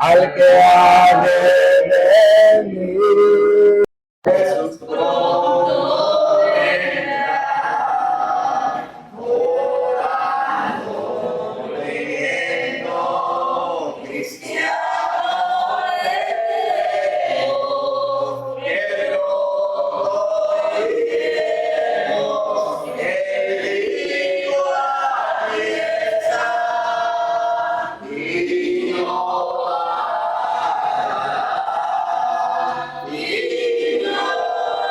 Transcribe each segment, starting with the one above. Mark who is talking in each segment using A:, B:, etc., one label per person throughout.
A: al que ha de venir. Jesús pronto vendrá, orando, creyendo, cristiano de Dios, que lo oiremos, el Hijo ahí está, y no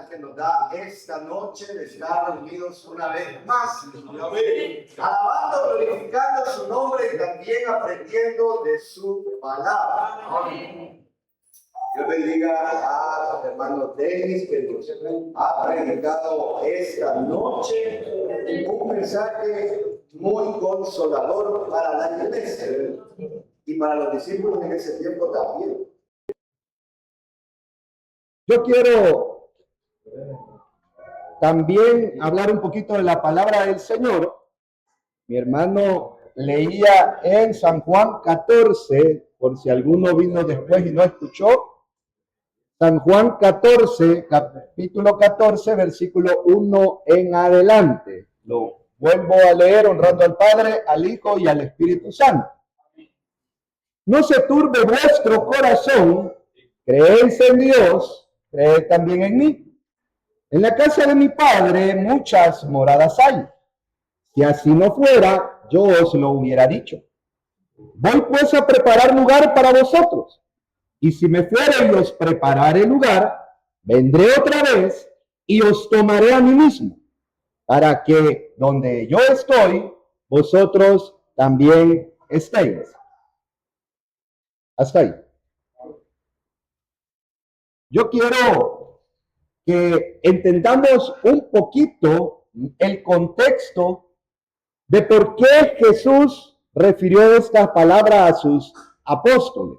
B: que nos da esta noche de estar reunidos una vez más, alabando, glorificando su nombre y también aprendiendo de su palabra. Dios bendiga a los hermanos Denis que nos ha predicado esta noche un mensaje muy consolador para la iglesia y para los discípulos en ese tiempo también.
A: Yo quiero también hablar un poquito de la palabra del Señor. Mi hermano leía en San Juan 14, por si alguno vino después y no escuchó. San Juan 14, capítulo 14, versículo 1 en adelante. Lo vuelvo a leer honrando al Padre, al Hijo y al Espíritu Santo. No se turbe vuestro corazón, creéis en Dios, creed también en mí. En la casa de mi Padre muchas moradas hay. Si así no fuera, yo os lo hubiera dicho. Voy pues a preparar lugar para vosotros. Y si me fuere y os prepararé lugar, vendré otra vez y os tomaré a mí mismo, para que donde yo estoy, vosotros también estéis. Hasta ahí. Yo quiero que entendamos un poquito el contexto de por qué Jesús refirió esta palabra a sus apóstoles.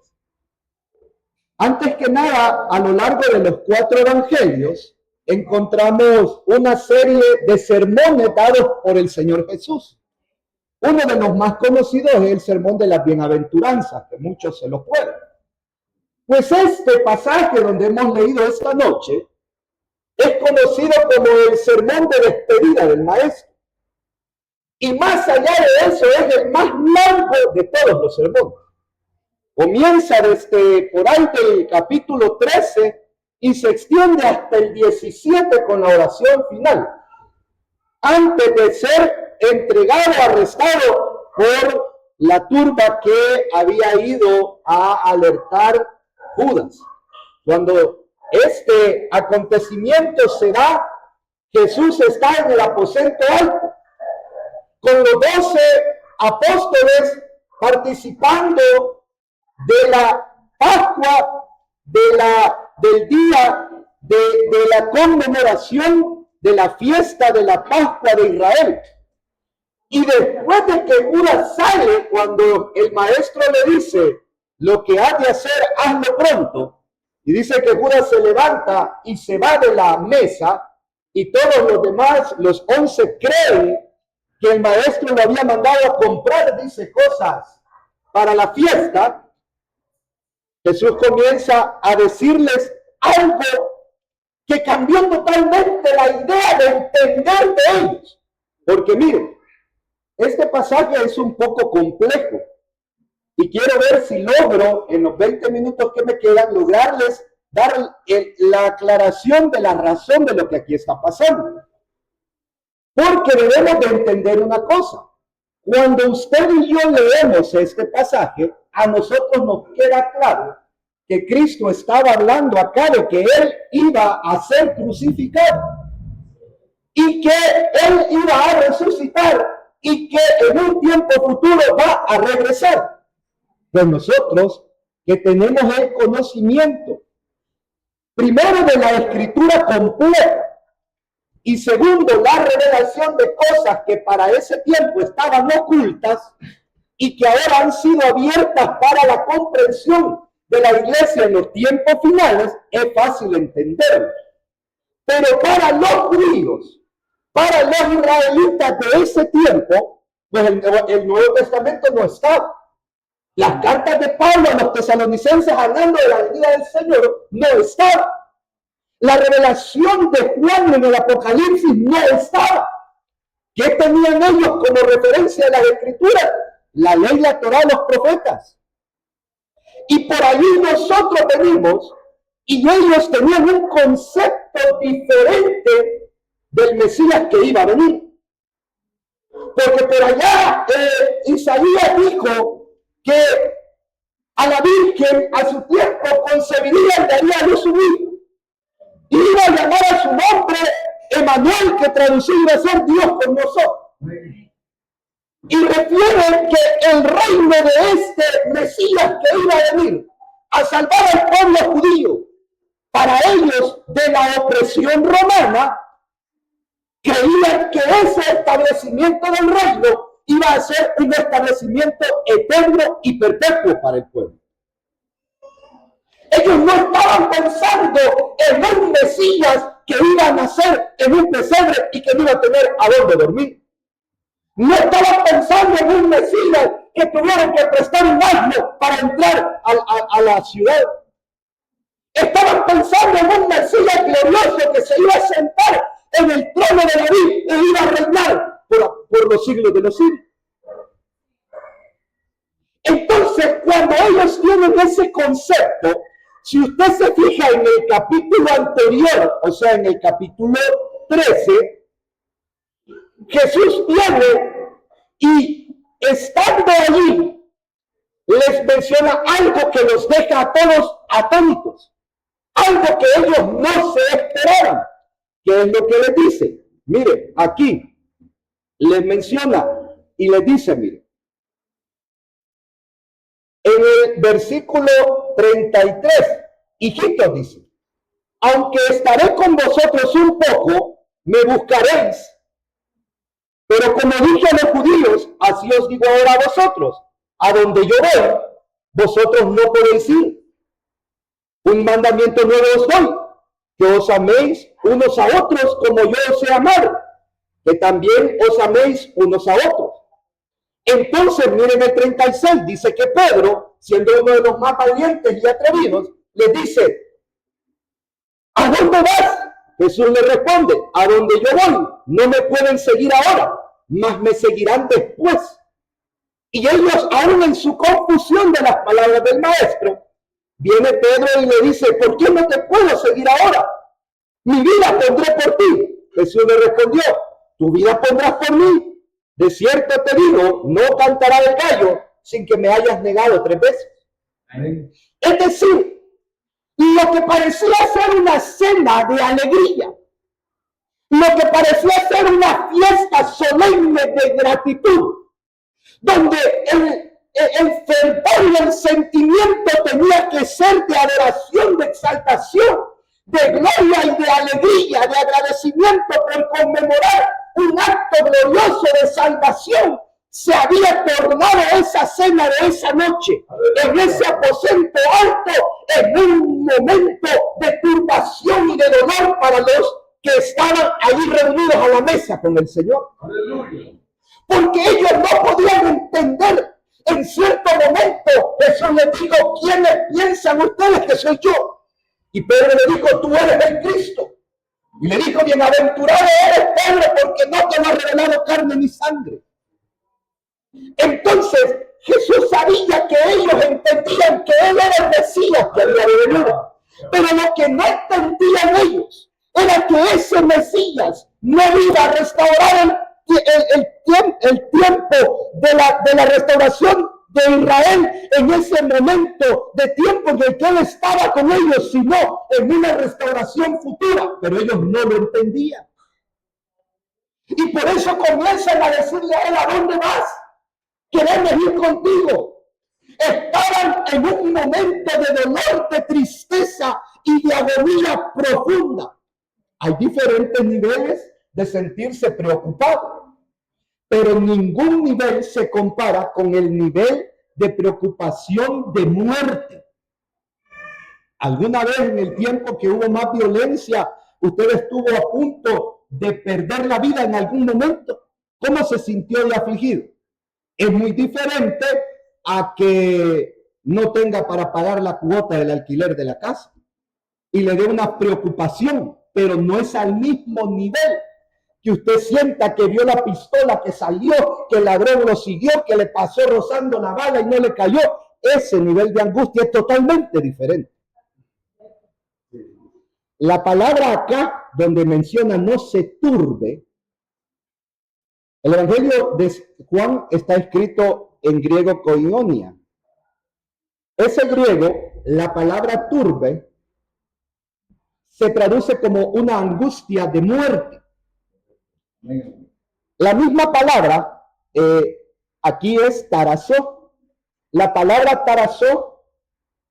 A: Antes que nada, a lo largo de los 4 evangelios, encontramos una serie de sermones dados por el Señor Jesús. Uno de los más conocidos es el sermón de las bienaventuranzas, que muchos se lo pueden. Pues este pasaje donde hemos leído esta noche es conocido como el sermón de despedida del maestro. Y más allá de eso, es el más largo de todos los sermones. Comienza desde por ahí del capítulo 13 y se extiende hasta el 17 con la oración final, antes de ser entregado, arrestado por la turba que había ido a alertar Judas. Cuando este acontecimiento se da, Jesús está en el aposento alto, con los 12 apóstoles participando de la Pascua, del día de la conmemoración de la fiesta de la Pascua de Israel. Y después de que Judas sale, cuando el maestro le dice, lo que has de hacer, hazlo pronto, y dice que Judas se levanta y se va de la mesa, y todos los demás, los 11, creen que el maestro lo había mandado a comprar, dice, cosas para la fiesta. Jesús comienza a decirles algo que cambió totalmente la idea de entender de ellos. Porque miren, este pasaje es un poco complejo y quiero ver si logro en los 20 minutos que me quedan lograrles dar la aclaración de la razón de lo que aquí está pasando. Porque debemos de entender una cosa. Cuando usted y yo leemos este pasaje, a nosotros nos queda claro que Cristo estaba hablando acá de que Él iba a ser crucificado y que Él iba a resucitar y que en un tiempo futuro va a regresar. Pues nosotros que tenemos el conocimiento, primero de la escritura completa, y segundo, la revelación de cosas que para ese tiempo estaban ocultas y que ahora han sido abiertas para la comprensión de la iglesia en los tiempos finales, es fácil entenderlo. Pero para los judíos, para los israelitas de ese tiempo, pues el Nuevo Testamento no estaba. Las cartas de Pablo a los tesalonicenses hablando de la venida del Señor no estaba. La revelación de Juan en el Apocalipsis no estaba. ¿Qué tenían ellos como referencia de las Escrituras? La ley, la Torá, los profetas. Y por allí nosotros venimos y ellos tenían un concepto diferente del Mesías que iba a venir. Porque por allá Isaías dijo que a la Virgen a su tiempo concebiría y daría a luz su hijo. Y iba a llamar a su nombre Emanuel, que traducido iba a ser Dios con nosotros. Y refiere que el reino de este Mesías que iba a venir a salvar al pueblo judío, para ellos de la opresión romana, creían que ese establecimiento del reino iba a ser un establecimiento eterno y perpetuo para el pueblo. Ellos no estaban pensando en un Mesías que iba a nacer en un pesebre y que no iba a tener a dónde dormir. No estaban pensando en un Mesías que tuvieran que prestar un asno para entrar a la ciudad. Estaban pensando en un Mesías glorioso que se iba a sentar en el trono de David e iba a reinar por los siglos de los siglos. Entonces, cuando ellos tienen ese concepto, si usted se fija en el capítulo anterior, o sea, en el capítulo 13, Jesús viene y estando allí, les menciona algo que los deja a todos atónitos, algo que ellos no se esperaban. ¿Qué es lo que les dice? Mire, aquí les menciona y les dice, mire, en el versículo 33, hijitos, dice, aunque estaré con vosotros un poco, me buscaréis. Pero como dije a los judíos, así os digo ahora a vosotros, a donde yo voy, vosotros no podéis ir. Un mandamiento nuevo os doy, que os améis unos a otros como yo os he amado, que también os améis unos a otros. Entonces, miren el 36, dice que Pedro, siendo uno de los más valientes y atrevidos, les dice, ¿a dónde vas? Jesús le responde, a donde yo voy, no me pueden seguir ahora, mas me seguirán después. Y ellos, aún en su confusión de las palabras del maestro, viene Pedro y le dice, ¿por qué no te puedo seguir ahora? Mi vida pondré por ti. Jesús le respondió, tu vida pondrás por mí. De cierto te digo, no cantará el gallo sin que me hayas negado 3 veces. Amén. Es decir, lo que parecía ser una cena de alegría, lo que parecía ser una fiesta solemne de gratitud, donde el fervor y el sentimiento tenía que ser de adoración, de exaltación, de gloria y de alegría, de agradecimiento por conmemorar un acto glorioso de salvación. Se había tornado esa cena de esa noche, en ese aposento alto, en un momento de turbación y de dolor para los que estaban allí reunidos a la mesa con el Señor. Aleluya. Porque ellos no podían entender. En cierto momento Jesús les dijo, ¿quiénes piensan ustedes que soy yo? Y Pedro le dijo, tú eres el Cristo. Y le dijo, bienaventurado eres Pedro, porque no te lo ha revelado carne ni sangre. Entonces Jesús sabía que ellos entendían que él era el Mesías que había de venir. Pero lo que no entendían ellos era que ese Mesías no iba a restaurar el tiempo de la restauración de Israel en ese momento de tiempo en el que él estaba con ellos, sino en una restauración futura. Pero ellos no lo entendían. Y por eso comienzan a decirle a él, ¿a dónde vas? Queremos ir contigo. Estaban en un momento de dolor, de tristeza y de agonía profunda. Hay diferentes niveles de sentirse preocupado, pero ningún nivel se compara con el nivel de preocupación de muerte. ¿Alguna vez en el tiempo que hubo más violencia, usted estuvo a punto de perder la vida en algún momento? ¿Cómo se sintió de afligido? Es muy diferente a que no tenga para pagar la cuota del alquiler de la casa y le dé una preocupación, pero no es al mismo nivel que usted sienta que vio la pistola, que salió, que el ladrón lo siguió, que le pasó rozando la bala y no le cayó. Ese nivel de angustia es totalmente diferente. La palabra acá, donde menciona no se turbe, el Evangelio de Juan está escrito en griego koinonia. Ese griego, la palabra turbe, se traduce como una angustia de muerte. La misma palabra aquí es tarazó. La palabra tarazó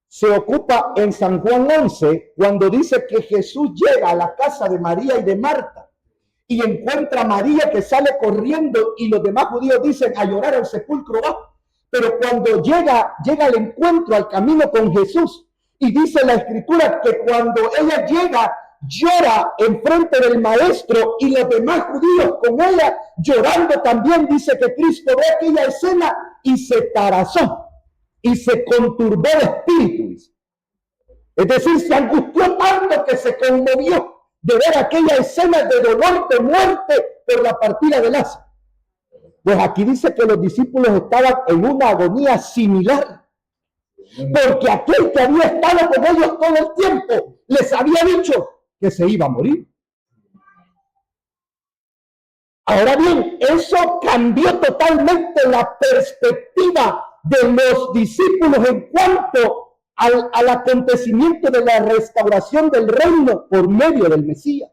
A: se ocupa en San Juan 11 cuando dice que Jesús llega a la casa de María y de Marta y encuentra a María que sale corriendo y los demás judíos dicen a llorar al sepulcro va. Pero cuando llega al encuentro, al camino con Jesús, y dice la escritura que cuando ella llega, llora enfrente del maestro y los demás judíos con ella llorando también. Dice que Cristo ve aquella escena y se tarazó y se conturbó de espíritu. Es decir, se angustió tanto que se conmovió de ver aquella escena de dolor, de muerte por la partida de Lázaro. Pues aquí dice que los discípulos estaban en una agonía similar. Porque aquel que había estado con ellos todo el tiempo les había dicho que se iba a morir. Ahora bien, eso cambió totalmente la perspectiva de los discípulos en cuanto al acontecimiento de la restauración del reino por medio del Mesías.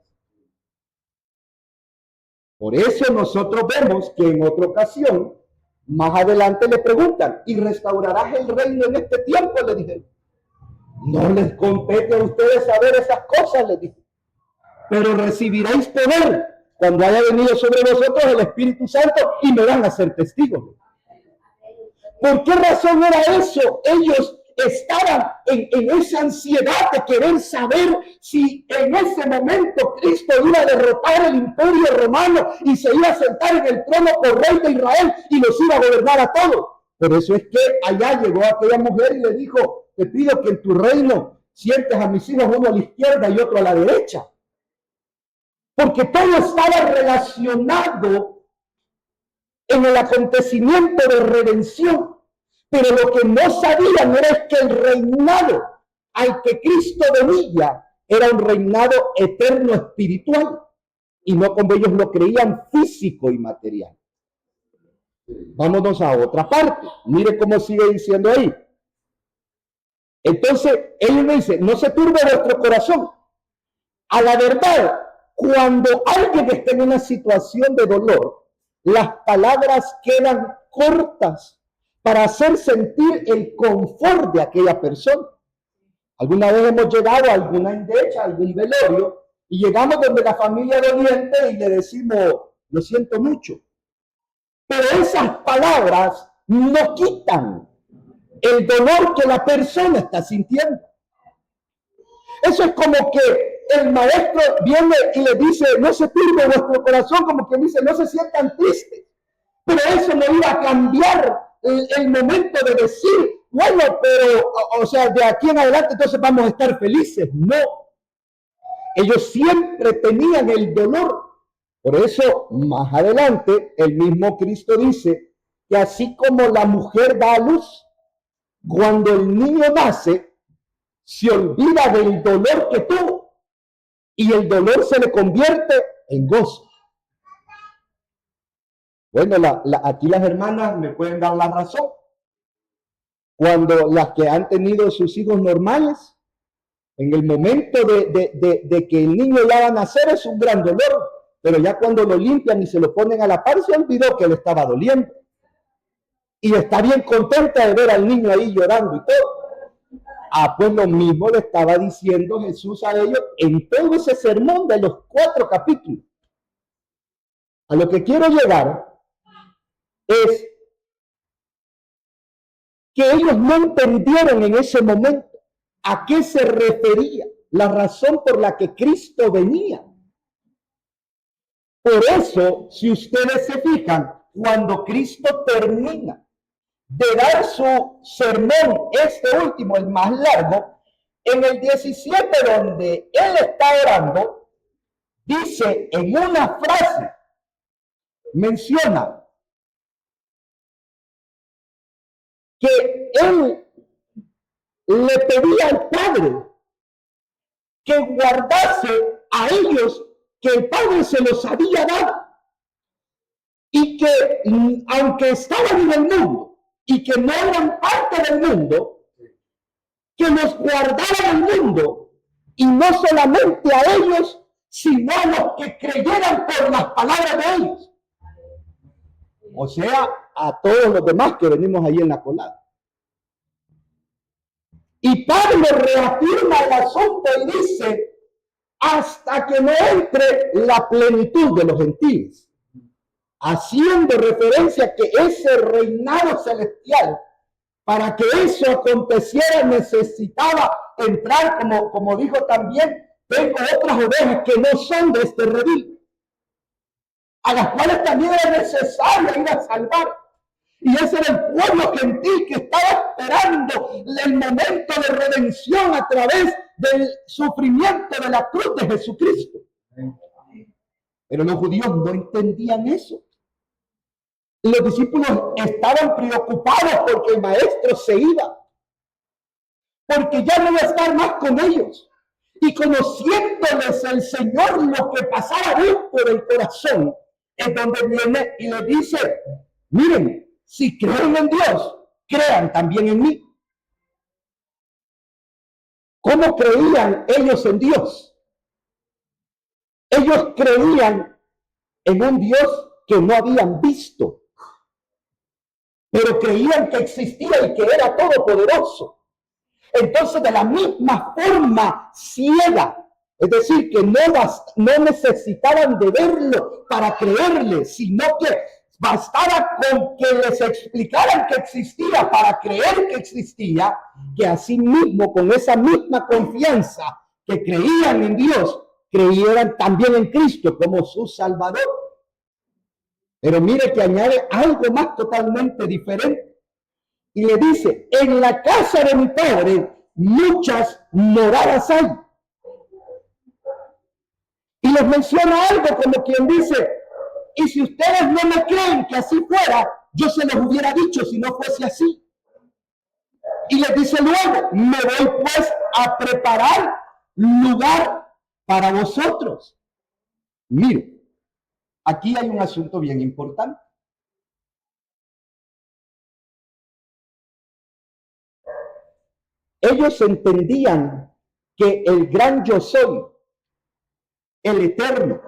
A: Por eso nosotros vemos que en otra ocasión, más adelante le preguntan, ¿y restaurarás el reino en este tiempo? Le dijeron. No les compete a ustedes saber esas cosas, les dije. Pero recibiréis poder cuando haya venido sobre vosotros el Espíritu Santo y me van a ser testigos. ¿Por qué razón era eso? Ellos estaban en esa ansiedad de querer saber si en ese momento Cristo iba a derrotar el imperio romano y se iba a sentar en el trono por rey de Israel y los iba a gobernar a todos. Por eso es que allá llegó aquella mujer y le dijo, te pido que en tu reino sientes a mis hijos uno a la izquierda y otro a la derecha. porque todo estaba relacionado en el acontecimiento de redención. Pero lo que no sabían era que el reinado al que Cristo venía era un reinado eterno espiritual, y no como ellos lo creían, físico y material. Vámonos a otra parte. Mire cómo sigue diciendo ahí. Entonces, ellos me dicen, no se turbe vuestro corazón. A la verdad, cuando alguien está en una situación de dolor, las palabras quedan cortas para hacer sentir el confort de aquella persona. Alguna vez hemos llegado a alguna endecha, a algún velorio, y llegamos donde la familia doliente y le decimos, lo siento mucho. Pero esas palabras no quitan el dolor que la persona está sintiendo. Eso es como que el maestro viene y le dice, no se turbe vuestro corazón, como que dice, no se sientan tristes. Pero eso no iba a cambiar el momento de decir, bueno, pero, o sea, de aquí en adelante entonces vamos a estar felices. No. Ellos siempre tenían el dolor. Por eso, más adelante, el mismo Cristo dice que así como la mujer da a luz, cuando el niño nace, se olvida del dolor que tuvo y el dolor se le convierte en gozo. Bueno, aquí las hermanas me pueden dar la razón. Cuando las que han tenido sus hijos normales, en el momento de que el niño ya va a nacer es un gran dolor, pero ya cuando lo limpian y se lo ponen a la par, se olvidó que le estaba doliendo. Y está bien contenta de ver al niño ahí llorando y todo. Pues lo mismo le estaba diciendo Jesús a ellos en todo ese sermón de los 4 capítulos. A lo que quiero llegar es que ellos no entendieron en ese momento a qué se refería la razón por la que Cristo venía. Por eso, si ustedes se fijan, cuando Cristo termina de dar su sermón, este último, el más largo, en el 17, donde él está orando, dice en una frase, menciona que él le pedía al Padre que guardase a ellos que el Padre se los había dado, y que aunque estaban en el mundo y que no eran parte del mundo, que los guardaran el mundo, y no solamente a ellos, sino a los que creyeran por las palabras de ellos. O sea, a todos los demás que venimos ahí en la colada. Y Pablo reafirma el asunto y dice, hasta que no entre la plenitud de los gentiles, haciendo referencia a que ese reinado celestial, para que eso aconteciera, necesitaba entrar, como dijo también, tengo otras ovejas que no son de este redil, a las cuales también era necesario ir a salvar. Y ese era el pueblo gentil que estaba esperando el momento de redención a través del sufrimiento de la cruz de Jesucristo. Pero los judíos no entendían eso. Y los discípulos estaban preocupados porque el maestro se iba, porque ya no iba a estar más con ellos. Y conociéndoles el Señor lo que pasaba dentro del corazón, es donde viene y les dice, miren, si creen en Dios, crean también en mí. ¿Cómo creían ellos en Dios? Ellos creían en un Dios que no habían visto, pero creían que existía y que era todopoderoso. Entonces, de la misma forma ciega, es decir, que no necesitaban de verlo para creerle, sino que bastaba con que les explicaran que existía para creer que existía, que así mismo, con esa misma confianza que creían en Dios, creyeran también en Cristo como su Salvador. Pero mire que añade algo más totalmente diferente. Y le dice, en la casa de mi Padre muchas moradas hay. Y les menciona algo como quien dice, y si ustedes no me creen que así fuera, yo se los hubiera dicho si no fuese así. Y les dice luego, me voy pues a preparar lugar para vosotros. Mire, aquí hay un asunto bien importante. Ellos entendían que el gran yo soy, el eterno,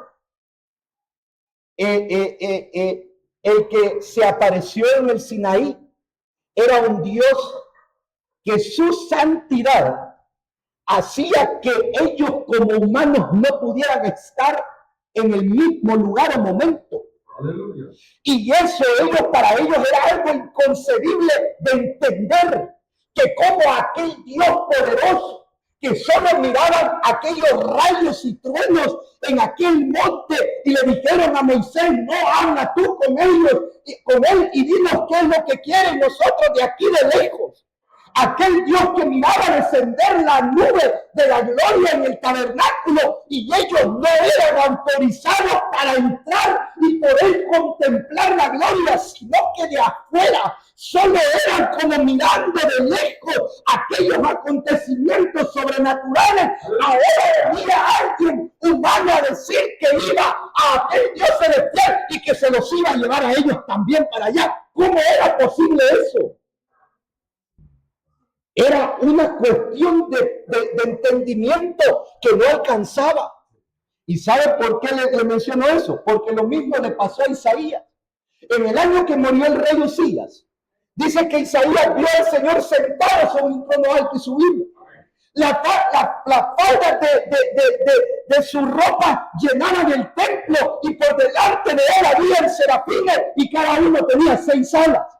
A: el que se apareció en el Sinaí, era un Dios que su santidad hacía que ellos como humanos no pudieran estar en el mismo lugar o momento. Aleluya. Y eso para ellos era algo inconcebible de entender, que como aquel Dios poderoso, que solo miraban aquellos rayos y truenos en aquel monte y le dijeron a Moisés, no, habla tú con ellos, con él y dinos qué es lo que quieren nosotros de aquí de lejos. Aquel Dios que miraba descender la nube de la gloria en el tabernáculo y ellos no eran autorizados para entrar y poder contemplar la gloria, sino que de afuera solo eran como mirando de lejos aquellos acontecimientos sobrenaturales. Ahora venía alguien humano a decir que iba a aquel Dios celestial y que se los iba a llevar a ellos también para allá. ¿Cómo era posible eso? Era una cuestión de entendimiento que no alcanzaba. ¿Y sabe por qué le menciono eso? Porque lo mismo le pasó a Isaías. En el año que murió el rey Usías, dice que Isaías vio al Señor sentado sobre un trono alto y sublime. La falda de su ropa llenaban el templo y por delante de él había serafines y cada uno tenía 6 alas.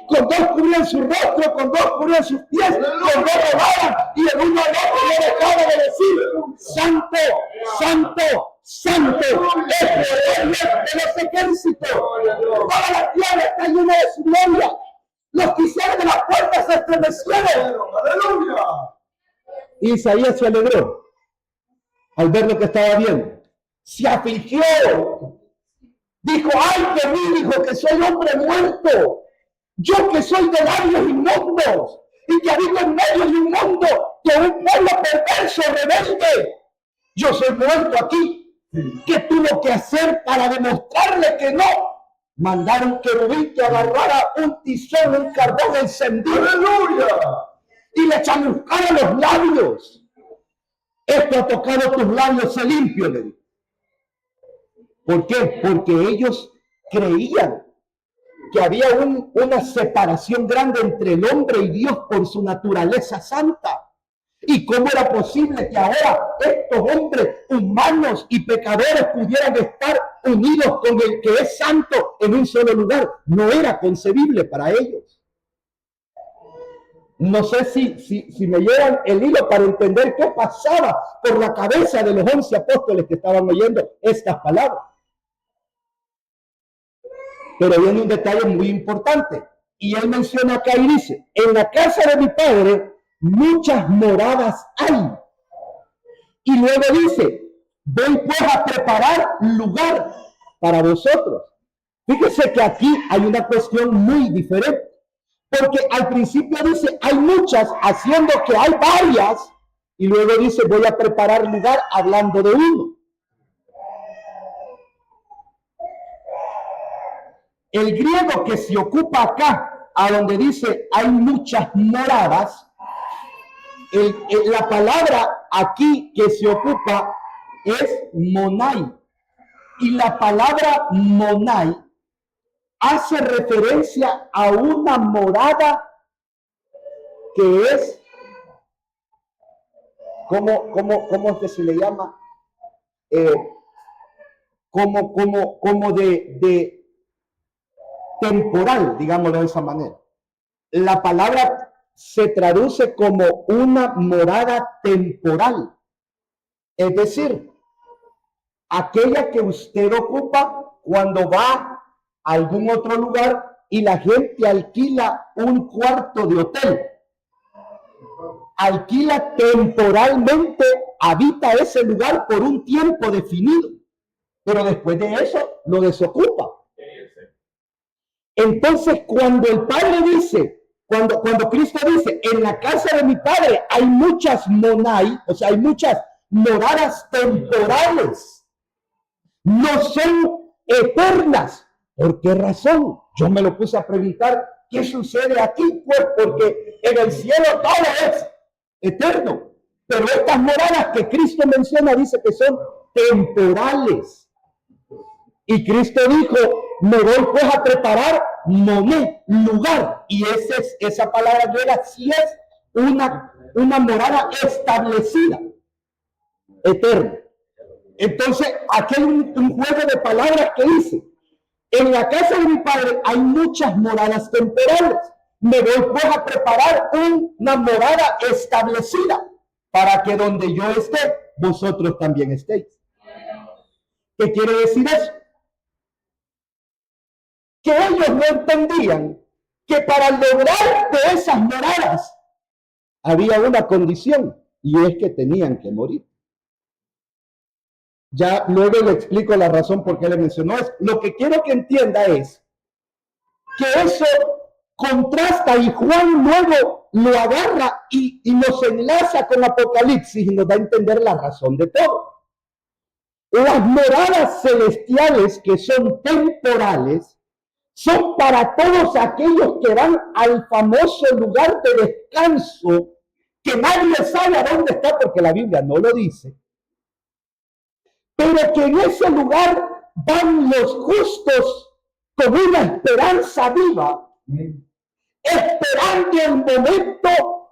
A: Con 2 cubrían su rostro, con 2 cubrían sus pies, con 2 volaban y el uno al otro no dejaba de decir, santo, santo, santo, es el Dios de los ejércitos. Toda la tierra está llena de su gloria. Los que hicieron de las puertas se estremecieron. ¡Aleluya! Isaías se alegró al ver lo que estaba viendo. Se afligió. Dijo, ay de mí, dijo, que soy hombre muerto. Yo que soy de labios inmundos y que habito en medio de un mundo de un pueblo perverso, rebelde. Yo soy muerto aquí. ¿Qué tuvo que hacer para demostrarle que no? Mandaron querubín que agarrara un tizón, un carbón encendido. ¡Aleluya! Y le chamuscara los labios. Esto ha tocado tus labios, se limpio, le dijo. ¿Por qué? Porque ellos creían que había una separación grande entre el hombre y Dios por su naturaleza santa. ¿Y cómo era posible que ahora estos hombres humanos y pecadores pudieran estar unidos con el que es santo en un solo lugar? No era concebible para ellos. No sé si me llevan el hilo para entender qué pasaba por la cabeza de los 11 apóstoles que estaban oyendo estas palabras. Pero viene un detalle muy importante. Y él menciona acá y dice, en la casa de mi padre muchas moradas hay. Y luego dice, voy pues a preparar lugar para vosotros. Fíjese que aquí hay una cuestión muy diferente. Porque al principio dice, hay muchas, haciendo que hay varias. Y luego dice, voy a preparar lugar hablando de uno. El griego que se ocupa acá, a donde dice hay muchas moradas, la palabra aquí que se ocupa es monai. Y la palabra monai hace referencia a una morada que es, ¿cómo es que se le llama? Como de temporal, digámoslo de esa manera. La palabra se traduce como una morada temporal. Es decir, aquella que usted ocupa cuando va a algún otro lugar y la gente alquila un cuarto de hotel. Alquila temporalmente habita ese lugar por un tiempo definido, pero después de eso lo desocupa. Entonces, cuando el Padre dice, cuando Cristo dice, en la casa de mi Padre hay muchas monai, o sea, hay muchas moradas temporales, no son eternas. ¿Por qué razón? Yo me lo puse a preguntar, ¿qué sucede aquí? Pues porque en el cielo todo es eterno, pero estas moradas que Cristo menciona dice que son temporales. Y Cristo dijo, me voy pues a preparar lugar. Y esa palabra griega sí es una morada establecida, eterna. Entonces, aquí hay un juego de palabras que dice, en la casa de mi Padre hay muchas moradas temporales. Me voy pues a preparar una morada establecida para que donde yo esté, vosotros también estéis. ¿Qué quiere decir eso? Que ellos no entendían que para lograr de esas moradas había una condición, y es que tenían que morir. Ya luego le explico la razón por qué le mencionó eso. Lo que quiero que entienda es que eso contrasta y Juan luego lo agarra y nos enlaza con Apocalipsis y nos da a entender la razón de todo. Las moradas celestiales que son temporales son para todos aquellos que van al famoso lugar de descanso que nadie sabe a dónde está porque la Biblia no lo dice, pero que en ese lugar van los justos con una esperanza viva, esperando el momento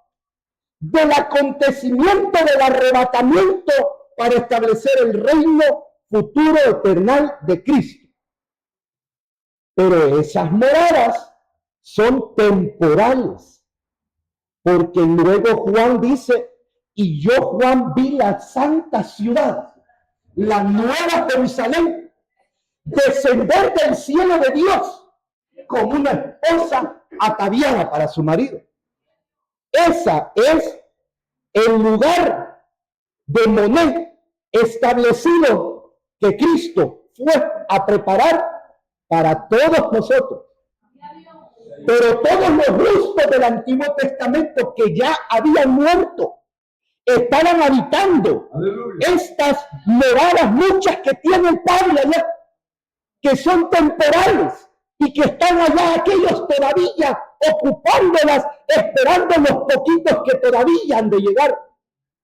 A: del acontecimiento del arrebatamiento para establecer el reino futuro eternal de Cristo. Pero esas moradas son temporales, porque luego Juan dice, y yo Juan vi la santa ciudad, la nueva Jerusalén, descender del cielo de Dios como una esposa ataviada para su marido. Esa es el lugar de Monet establecido que Cristo fue a preparar para todos nosotros. Pero todos los justos del Antiguo Testamento que ya habían muerto estaban habitando estas moradas, muchas que tiene el Padre allá, que son temporales y que están allá aquellos todavía ocupándolas, esperando los poquitos que todavía han de llegar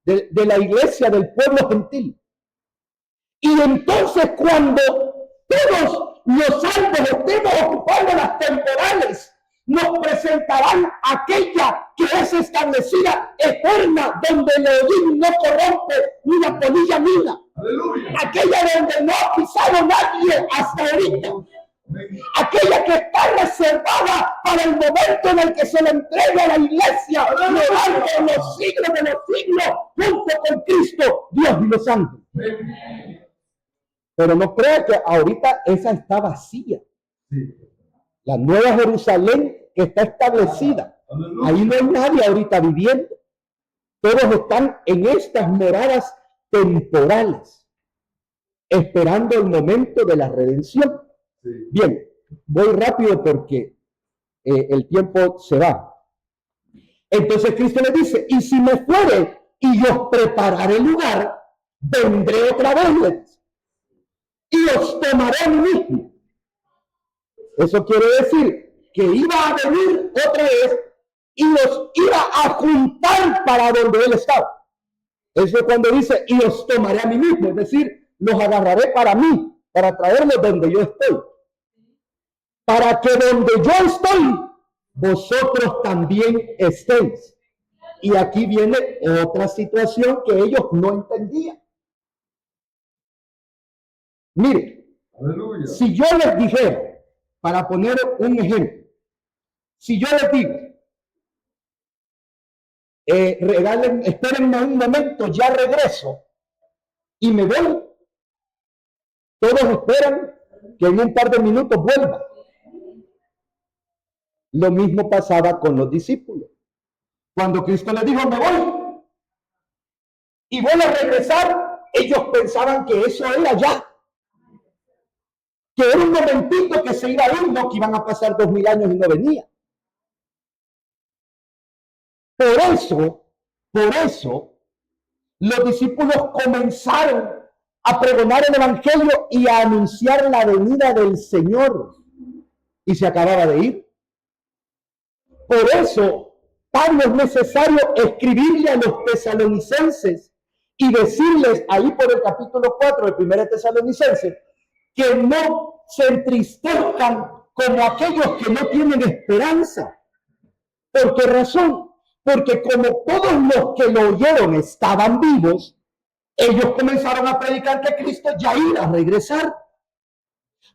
A: de la iglesia del pueblo gentil. Y entonces cuando todos los salvos estemos ocupando las temporales, nos presentarán aquella que es establecida eterna, donde el Elohim no corrompe ni la polilla mina. Aquella donde no ha pisado nadie hasta ahorita. Aquella que está reservada para el momento en el que se le entrega a la iglesia, durante los siglos de los siglos, junto con Cristo, Dios y los ángeles. Pero no crea que ahorita esa está vacía. La nueva Jerusalén que está establecida. Ahí no hay nadie ahorita viviendo. Todos están en estas moradas temporales, esperando el momento de la redención. Bien, voy rápido porque el tiempo se va. Entonces Cristo le dice, y si me fuere y os prepararé lugar, vendré otra vez y os tomaré a mí mismo. Eso quiere decir que iba a venir otra vez y los iba a juntar para donde él estaba. Eso es cuando dice, y os tomaré a mí mismo, es decir, los agarraré para mí, para traerlos donde yo estoy. Para que donde yo estoy, vosotros también estéis. Y aquí viene otra situación que ellos no entendían. Mire, si yo les dijera, para poner un ejemplo, si yo les digo, espérenme un momento, ya regreso y me voy, todos esperan que en un par de minutos vuelva. Lo mismo pasaba con los discípulos. Cuando Cristo les dijo, me voy, y vuelve a regresar, ellos pensaban que eso era ya. Que era un momentito que se iba a ir, no que iban a pasar 2000 años y no venía. Por eso, los discípulos comenzaron a pregonar el evangelio y a anunciar la venida del Señor. Y se acababa de ir. Por eso, Pablo es necesario escribirle a los tesalonicenses y decirles ahí por el capítulo 4 del 1 Tesalonicenses que no se entristezcan como aquellos que no tienen esperanza. ¿Por qué razón? Porque como todos los que lo oyeron estaban vivos, ellos comenzaron a predicar que Cristo ya iba a regresar.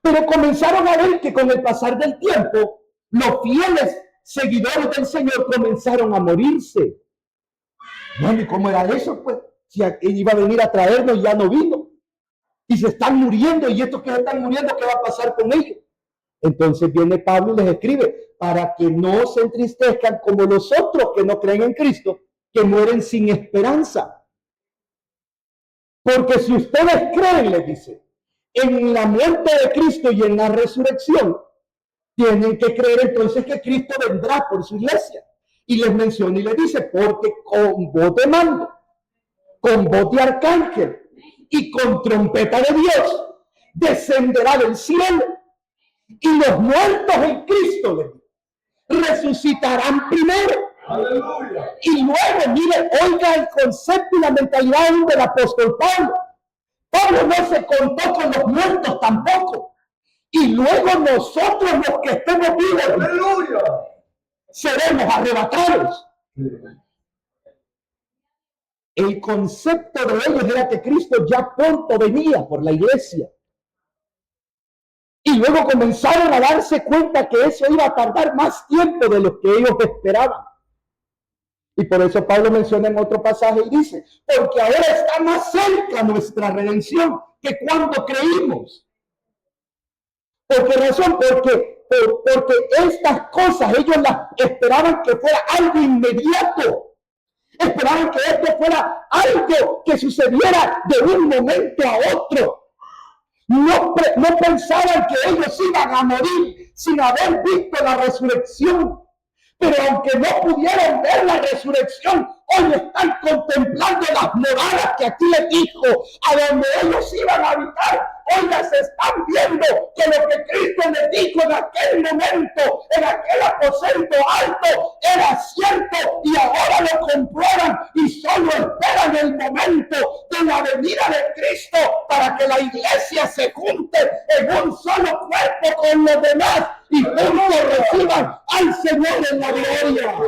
A: Pero comenzaron a ver que con el pasar del tiempo, los fieles seguidores del Señor comenzaron a morirse. Bueno, ¿y cómo era eso? Pues, si él iba a venir a traernos, ya no vino. Y se están muriendo, y estos que se están muriendo, ¿qué va a pasar con ellos? Entonces viene Pablo y les escribe, para que no se entristezcan como los otros que no creen en Cristo, que mueren sin esperanza. Porque si ustedes creen, les dice, en la muerte de Cristo y en la resurrección, tienen que creer entonces que Cristo vendrá por su iglesia. Y les menciona y les dice, porque con voz de mando, con voz de arcángel y con trompeta de Dios, descenderá del cielo. Y los muertos en Cristo resucitarán primero. Aleluya. Y luego, mire, oiga el concepto y la mentalidad del apóstol Pablo. Pablo no se contó con los muertos tampoco. Y luego nosotros los que estemos vivos, aleluya, seremos arrebatados. El concepto de ellos era que Cristo ya pronto venía por la iglesia. Y luego comenzaron a darse cuenta que eso iba a tardar más tiempo de lo que ellos esperaban. Y por eso Pablo menciona en otro pasaje y dice, porque ahora está más cerca nuestra redención que cuando creímos. ¿Por qué razón? Porque estas cosas ellos las esperaban que fuera algo inmediato. Esperaban que esto fuera algo que sucediera de un momento a otro. No pensaban que ellos iban a morir sin haber visto la resurrección. Pero aunque no pudieron ver la resurrección, hoy están contemplando las moradas que aquí les dijo, a donde ellos iban a habitar. Hoy ya se están viendo que lo que Cristo les dijo en aquel momento, en aquel aposento alto, era cierto y ahora lo comprueban y solo esperan el momento de la venida de Cristo para que la iglesia se junte en un solo cuerpo con los demás y juntos reciban al Señor en la gloria.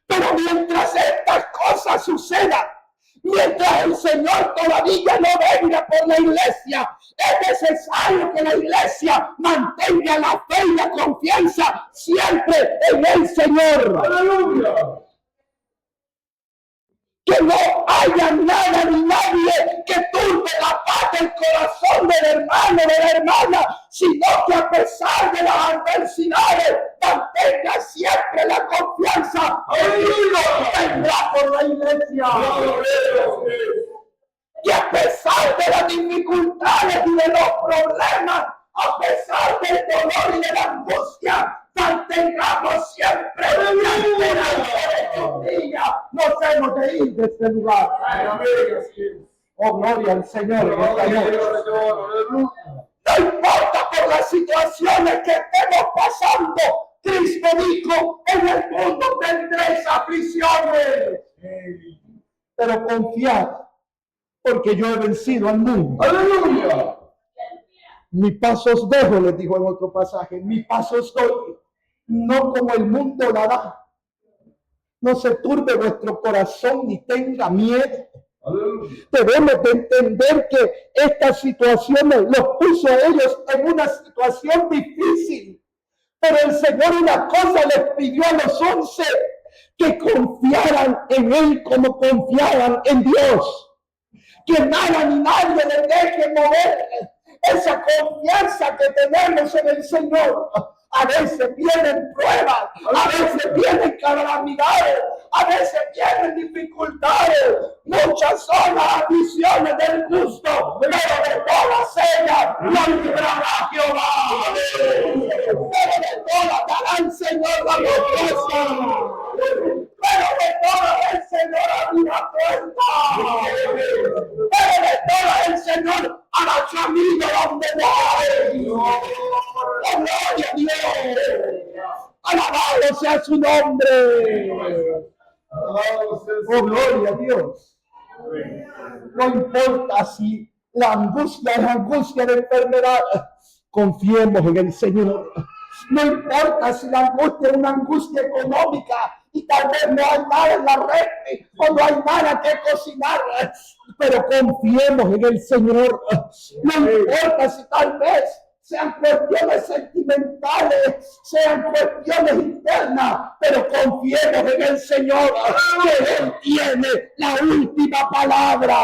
A: Pero mientras estas cosas sucedan, mientras el Señor todavía no venga por la iglesia, es necesario que la iglesia mantenga la fe y la confianza siempre en el Señor. ¡Aleluya! Que no haya nada ni nadie que turbe la paz del corazón del hermano, de la hermana, sino que a pesar de las adversidades mantenga siempre la confianza en Dios que vendrá por la iglesia. Y a pesar de las dificultades y de los problemas, a pesar del dolor y de la angustia, mantengamos siempre la esperanza de que un día nos hemos de ir de este lugar. Oh, gloria al Señor. No importa por las situaciones que estemos pasando, Cristo dijo, en el mundo tendréis aflicciones. Pero confiad, porque yo he vencido al mundo. ¡Aleluya! Mi paso os dejo, les dijo en otro pasaje, mi paso os doy, no como el mundo la da. No se turbe vuestro corazón ni tenga miedo. Debemos de entender que estas situaciones los puso a ellos en una situación difícil. Pero el Señor una cosa les pidió a los 11, que confiaran en Él como confiaban en Dios. Que nada ni nadie les deje mover esa confianza que tenemos en el Señor. A veces vienen pruebas, a veces vienen calamidades, A veces vienen dificultades. Muchas son las aflicciones del justo, pero de todas ellas nos librará Jehová. Pero de todas dará el Señor la respuesta. Pero de todas el Señor abre una puerta. Pero de todas el Señor hará camino donde no hay. Oh, gloria a Dios. Alabado sea su nombre. Oh, gloria a Dios. No importa si la angustia es angustia de enfermedad, confiemos en el Señor. No importa si la angustia es una angustia económica y tal vez no hay nada en la red o no hay nada que cocinar, pero confiemos en el Señor. No importa si tal vez sean cuestiones sentimentales, sean cuestiones internas, pero confiemos en el Señor, que Él tiene la última palabra.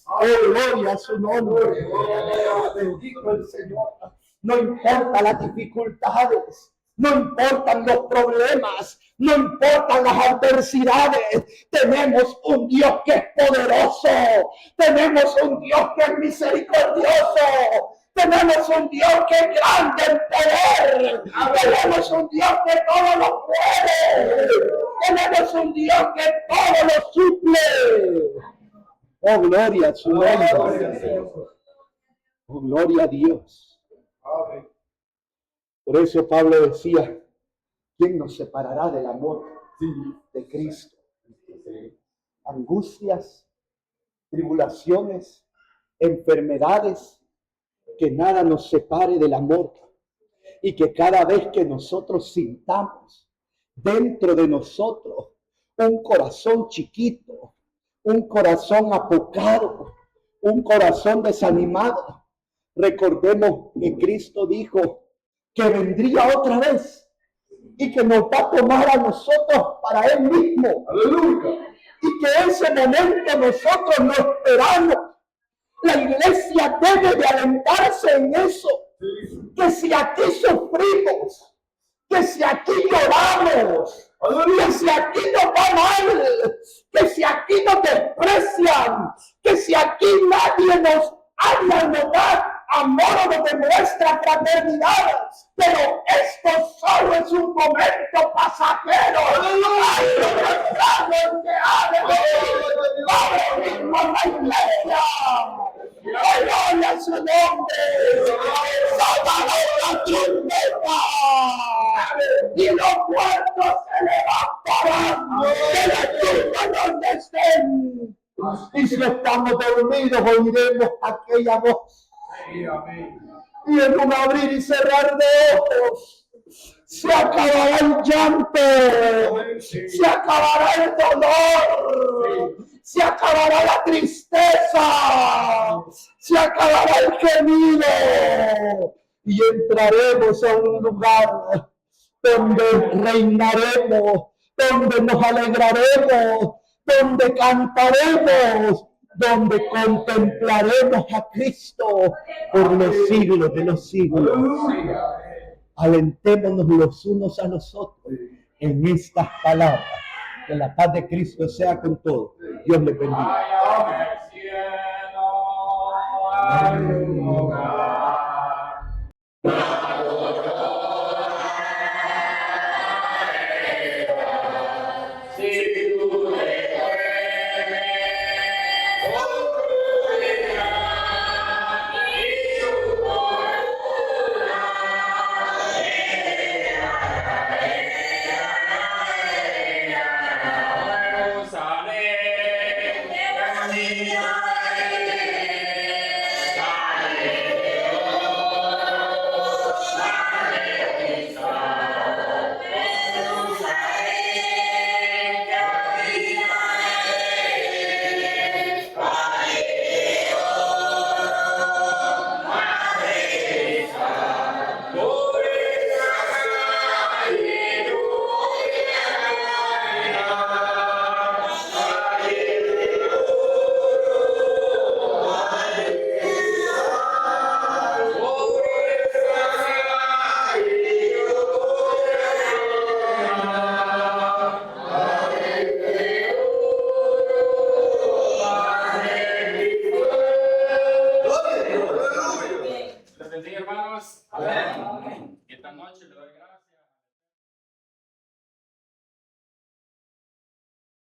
A: Oh, gloria a su nombre. Bendito el Señor. No importa las dificultades, no importan los problemas, no importan las adversidades. Tenemos un Dios que es poderoso, tenemos un Dios que es misericordioso. Tenemos un Dios que es grande en poder. Tenemos un Dios que todo lo puede. Tenemos un Dios que todo lo suple. Oh, gloria a su nombre. Oh, gloria a Dios. Por eso Pablo decía, ¿quién nos separará del amor de Cristo? Angustias, tribulaciones, enfermedades, que nada nos separe del amor y que cada vez que nosotros sintamos dentro de nosotros un corazón chiquito, un corazón apocado, un corazón desanimado, recordemos que Cristo dijo que vendría otra vez y que nos va a tomar a nosotros para Él mismo. ¡Aleluya! Y que ese momento nosotros no esperamos. La iglesia debe de alentarse en eso, que si aquí sufrimos, que si aquí lloramos, que si aquí nos va mal, que si aquí nos desprecian, que si aquí nadie nos habla, nos da amor o nos demuestra fraternidad, pero esto solo es un momento pasajero. La iglesia, gloria a su nombre, la trompeta y los muertos se levantarán de la tumba donde estén. Y si estamos dormidos, oiremos aquella voz. Y en un abrir y cerrar de ojos, se acabará el llanto, se acabará el dolor, se acabará la tristeza, se acabará el gemido y entraremos a un lugar donde reinaremos, donde nos alegraremos, donde cantaremos, donde contemplaremos a Cristo por los siglos de los siglos. Alentémonos los unos a los otros en estas palabras. Que la paz de Cristo sea con todos. Dios les bendiga.
C: Esta noche le doy gracias.